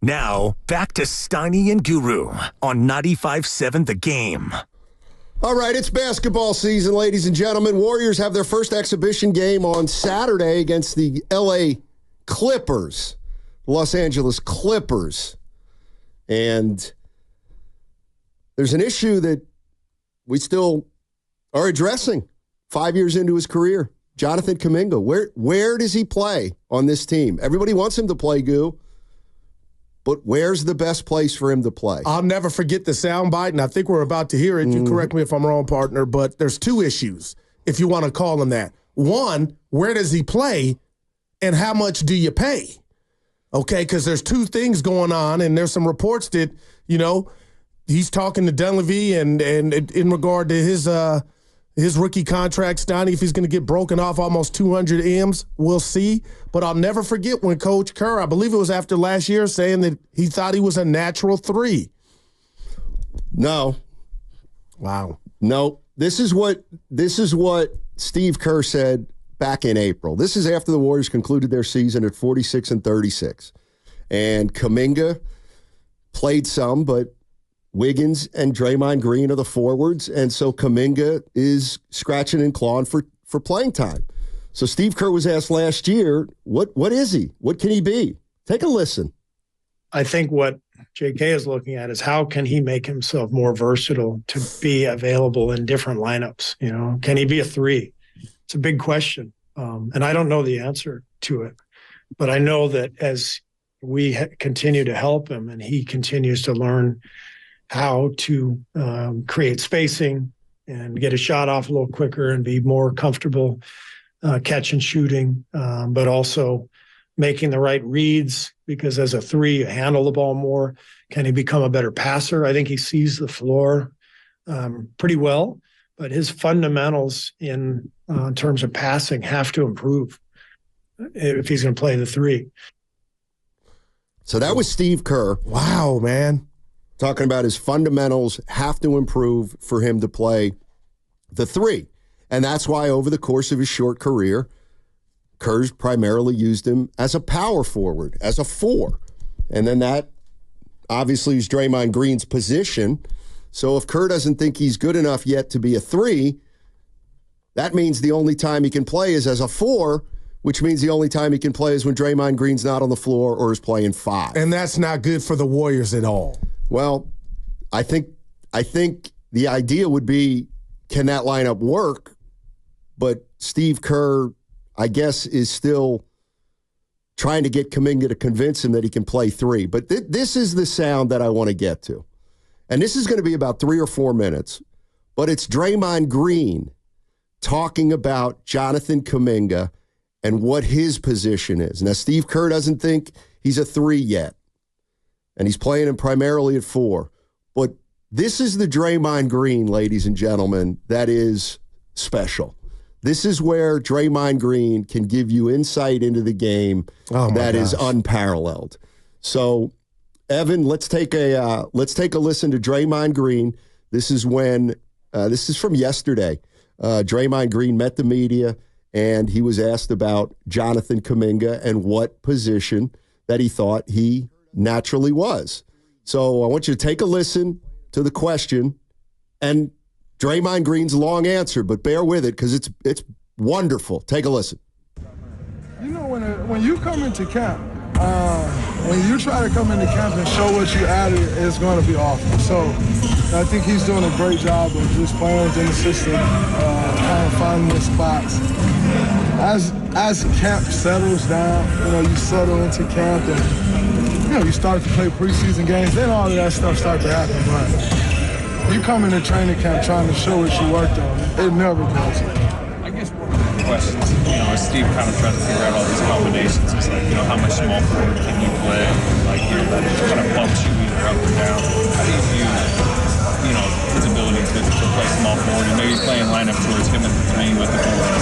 Now, back to Steiny and Guru on 95.7 The Game. All right, it's basketball season, ladies and gentlemen. Warriors have their first exhibition game on Saturday against the L.A. Clippers, Los Angeles Clippers. And there's an issue that we still are addressing 5 years into his career. Jonathan Kuminga, where does he play on this team? Everybody wants him to play, Goo. But where's the best place for him to play? I'll never forget the soundbite, and I think we're about to hear it. You correct me if I'm wrong, partner, but there's two issues, if you want to call them that. One, where does he play, and how much do you pay? Okay, because there's two things going on, and there's some reports that, he's talking to Dunleavy and in regard to his rookie contract, Steiny, if he's going to get broken off almost 200 M's, we'll see. But I'll never forget when Coach Kerr, I believe it was after last year, saying that he thought he was a natural three. No. Wow. No. This is what Steve Kerr said back in April. This is after the Warriors concluded their season at 46-36. And Kuminga played some, but Wiggins and Draymond Green are the forwards, and so Kuminga is scratching and clawing for playing time. So Steve Kerr was asked last year, what is he? What can he be? Take a listen. I think what JK is looking at is how can he make himself more versatile to be available in different lineups? Can he be a three? It's a big question, and I don't know the answer to it. But I know that as we continue to help him and he continues to learn how to create spacing and get a shot off a little quicker and be more comfortable catch and shooting, but also making the right reads, because as a three, you handle the ball more. Can he become a better passer? I think he sees the floor pretty well, but his fundamentals in terms of passing have to improve if he's going to play the three. So that was Steve Kerr. Wow, man. Talking about his fundamentals have to improve for him to play the three. And that's why over the course of his short career, Kerr's primarily used him as a power forward, as a four. And then that obviously is Draymond Green's position. So if Kerr doesn't think he's good enough yet to be a three, that means the only time he can play is as a four, which means the only time he can play is when Draymond Green's not on the floor or is playing five. And that's not good for the Warriors at all. Well, I think the idea would be, can that lineup work? But Steve Kerr, I guess, is still trying to get Kuminga to convince him that he can play three. But this is the sound that I want to get to. And this is going to be about 3 or 4 minutes. But it's Draymond Green talking about Jonathan Kuminga and what his position is. Now, Steve Kerr doesn't think he's a three yet. And he's playing him primarily at four. But this is the Draymond Green, ladies and gentlemen, that is special. This is where Draymond Green can give you insight into the game that is unparalleled. So, Evan, let's take a listen to Draymond Green. This is from yesterday. Draymond Green met the media, and he was asked about Jonathan Kuminga and what position that he thought he naturally was. So I want you to take a listen to the question and Draymond Green's long answer, but bear with it because it's wonderful. Take a listen. When you come into camp, when you try to come into camp and show what you added, it's going to be awful. So I think he's doing a great job of just playing within the system, kind of finding the spots. As camp settles down, you settle into camp and you start to play preseason games, then all of that stuff starts to happen. But you come into training camp trying to show what you worked on, it never goes. I guess one of the questions, as Steve kind of tried to figure out all these combinations, is like, how much small forward can you play? Like, that kind of bumps you either up or down. How do you view, his ability to play small forward? And maybe playing lineup towards him at the three with the forward.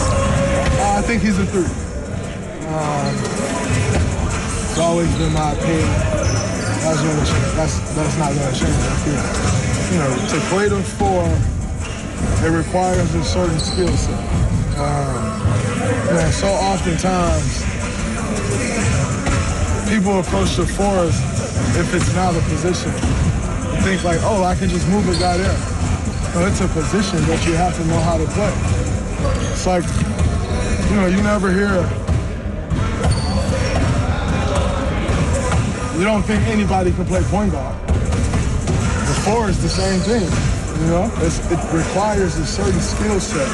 I think he's a three. It's always been my opinion. That's not going to change. To play the four, it requires a certain skill set. So oftentimes, people approach the fours if it's not a position. You think like, oh, I can just move a guy there. No, it's a position that you have to know how to play. It's like, you know, you never hear, you don't think anybody can play point guard. The 4 is the same thing, you know? It requires a certain skill set,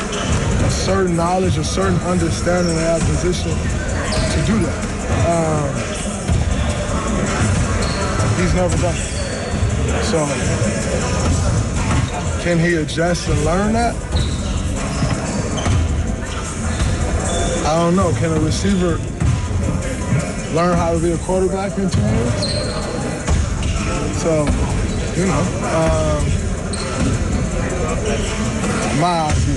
a certain knowledge, a certain understanding of that position to do that. He's never done it. So, can he adjust and learn that? I don't know. Can a receiver learn how to be a quarterback in 2 years? So, you know, my eyes do.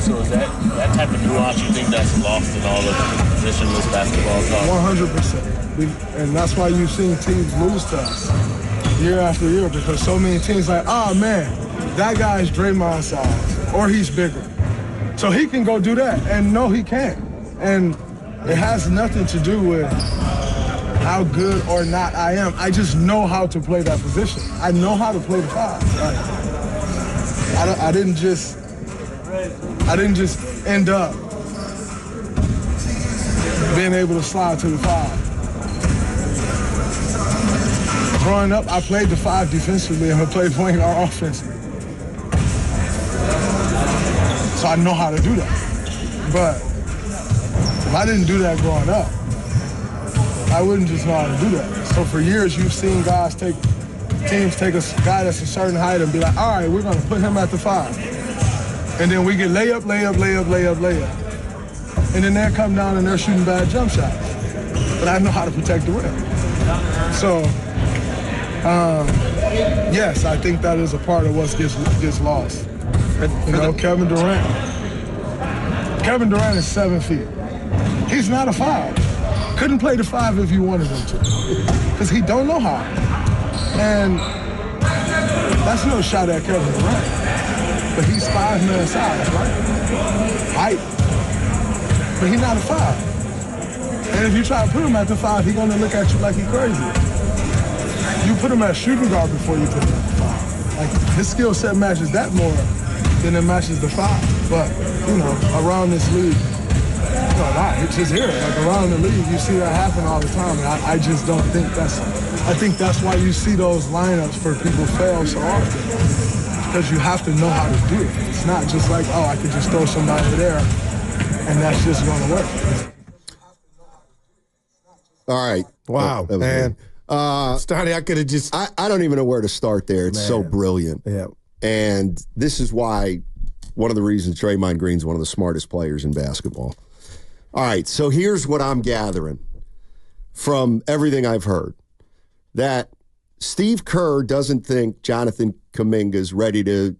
So is that type of nuance, you think that's lost in all of positionless basketball talk? 100%. And that's why you've seen teams lose to us year after year, because so many teams like, oh man, that guy's Draymond size, or he's bigger. So he can go do that. And no, he can't. And it has nothing to do with how good or not I am. I just know how to play that position. I know how to play the 5. Like, I didn't just end up being able to slide to the 5. Growing up, I played the 5 defensively and I played point guard offensively. So I know how to do that. But if I didn't do that growing up, I wouldn't just know how to do that. So for years, you've seen teams take a guy that's a certain height and be like, all right, we're going to put him at the 5. And then we get layup. And then they come down and they're shooting bad jump shots. But I know how to protect the rim. So, yes, I think that is a part of what gets lost. You know, Kevin Durant is 7 feet. He's not a 5. Couldn't play the 5 if you wanted him to, because he don't know how. And that's no shot at Kevin Durant. But he's 5-man size, right? Height. But he's not a 5. And if you try to put him at the 5, he's gonna look at you like he's crazy. You put him at shooting guard before you put him at the 5. Like, his skill set matches that more than it matches the 5. But, you know, around this league, no, not just here. Like, around the league, you see that happen all the time. And I just don't think I think that's why you see those lineups for people fail so often. Because you have to know how to do it. It's not just like, oh, I could just throw somebody there and that's just going to work. All right. Wow, man. Steiny, I could have just... I don't even know where to start there. It's so brilliant. Yeah. And this is why one of the reasons Draymond Green's one of the smartest players in basketball. All right, so here's what I'm gathering from everything I've heard. That Steve Kerr doesn't think Jonathan Kuminga is ready to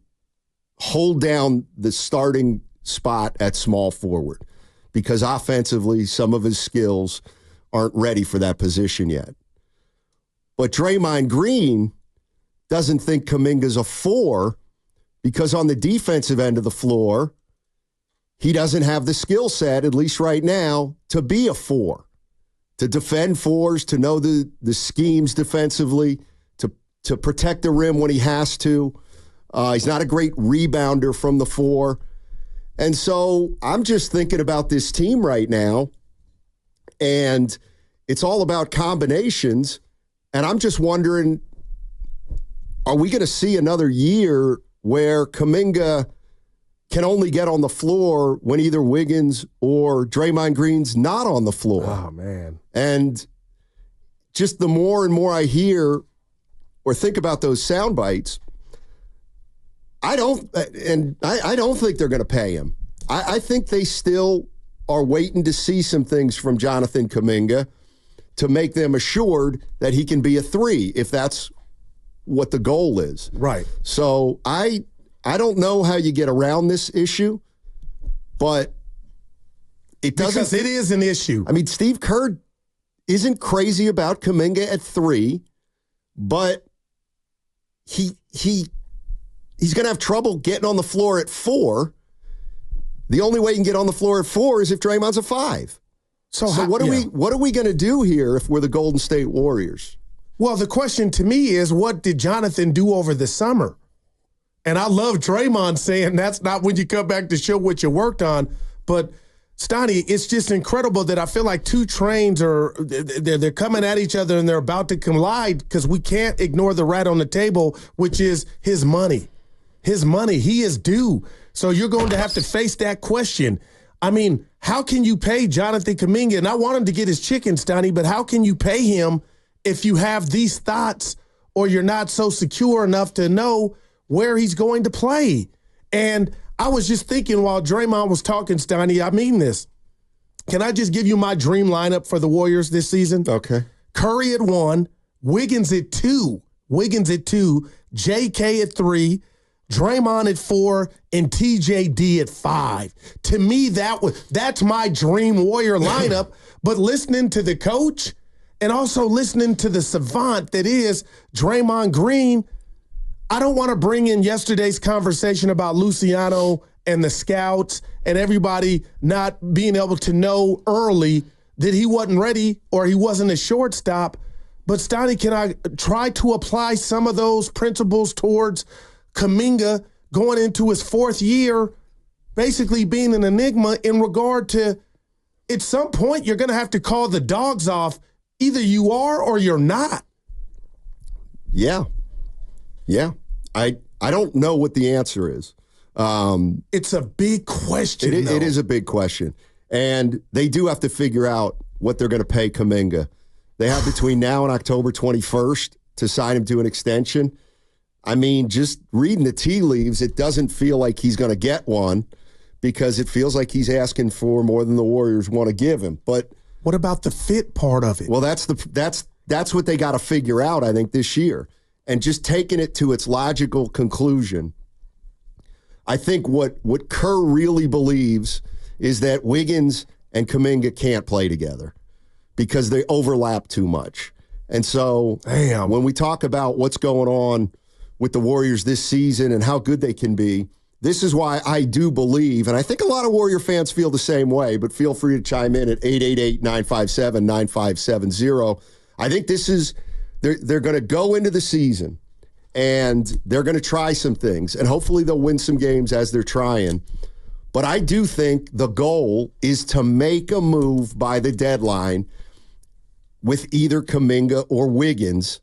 hold down the starting spot at small forward because offensively some of his skills aren't ready for that position yet. But Draymond Green doesn't think Kuminga's a 4 because on the defensive end of the floor, he doesn't have the skill set, at least right now, to be a 4, to defend 4s, to know the schemes defensively, to protect the rim when he has to. He's not a great rebounder from the 4. And so I'm just thinking about this team right now, and it's all about combinations, and I'm just wondering, are we going to see another year where Kuminga can only get on the floor when either Wiggins or Draymond Green's not on the floor? Oh, man. And just the more and more I hear or think about those sound bites, I don't think they're going to pay him. I think they still are waiting to see some things from Jonathan Kuminga to make them assured that he can be a 3 if that's what the goal is. Right. So I don't know how you get around this issue, but it doesn't. Because it is an issue. I mean, Steve Kerr isn't crazy about Kuminga at 3, but he's going to have trouble getting on the floor at 4. The only way he can get on the floor at 4 is if Draymond's a 5. So what are we going to do here if we're the Golden State Warriors? Well, the question to me is, what did Jonathan do over the summer? And I love Draymond saying that's not when you come back to show what you worked on. But, Steiny, it's just incredible that I feel like two trains they're coming at each other and they're about to collide because we can't ignore the rat on the table, which is his money. His money. He is due. So you're going to have to face that question. I mean, how can you pay Jonathan Kuminga? And I want him to get his chicken, Steiny, but how can you pay him if you have these thoughts or you're not so secure enough to know where he's going to play? And I was just thinking while Draymond was talking, Steiny, I mean this. Can I just give you my dream lineup for the Warriors this season? Okay. Curry at 1, Wiggins at 2, JK at 3, Draymond at 4, and TJD at 5. To me, that's my dream Warrior lineup. But listening to the coach and also listening to the savant that is Draymond Green, I don't want to bring in yesterday's conversation about Luciano and the scouts and everybody not being able to know early that he wasn't ready or he wasn't a shortstop. But, Steiny, can I try to apply some of those principles towards Kuminga going into his 4th year, basically being an enigma in regard to at some point you're going to have to call the dogs off. Either you are or you're not. Yeah. I don't know what the answer is. It's a big question. It is a big question. And they do have to figure out what they're going to pay Kuminga. They have between now and October 21st to sign him to an extension. I mean, just reading the tea leaves, it doesn't feel like he's going to get one because it feels like he's asking for more than the Warriors want to give him. But what about the fit part of it? Well, that's what they got to figure out, I think, this year. And just taking it to its logical conclusion, I think what Kerr really believes is that Wiggins and Kuminga can't play together because they overlap too much. And so when we talk about what's going on with the Warriors this season and how good they can be, this is why I do believe, and I think a lot of Warrior fans feel the same way, but feel free to chime in at 888-957-9570. I think this is, they're going to go into the season and they're going to try some things, and hopefully they'll win some games as they're trying. But I do think the goal is to make a move by the deadline with either Kuminga or Wiggins,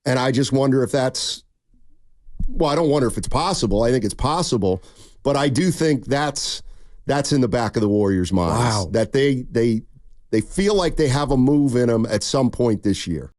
and I just wonder if that's, well, I don't wonder if it's possible. I think it's possible, but I do think that's in the back of the Warriors' minds. Wow. That they feel like they have a move in them at some point this year.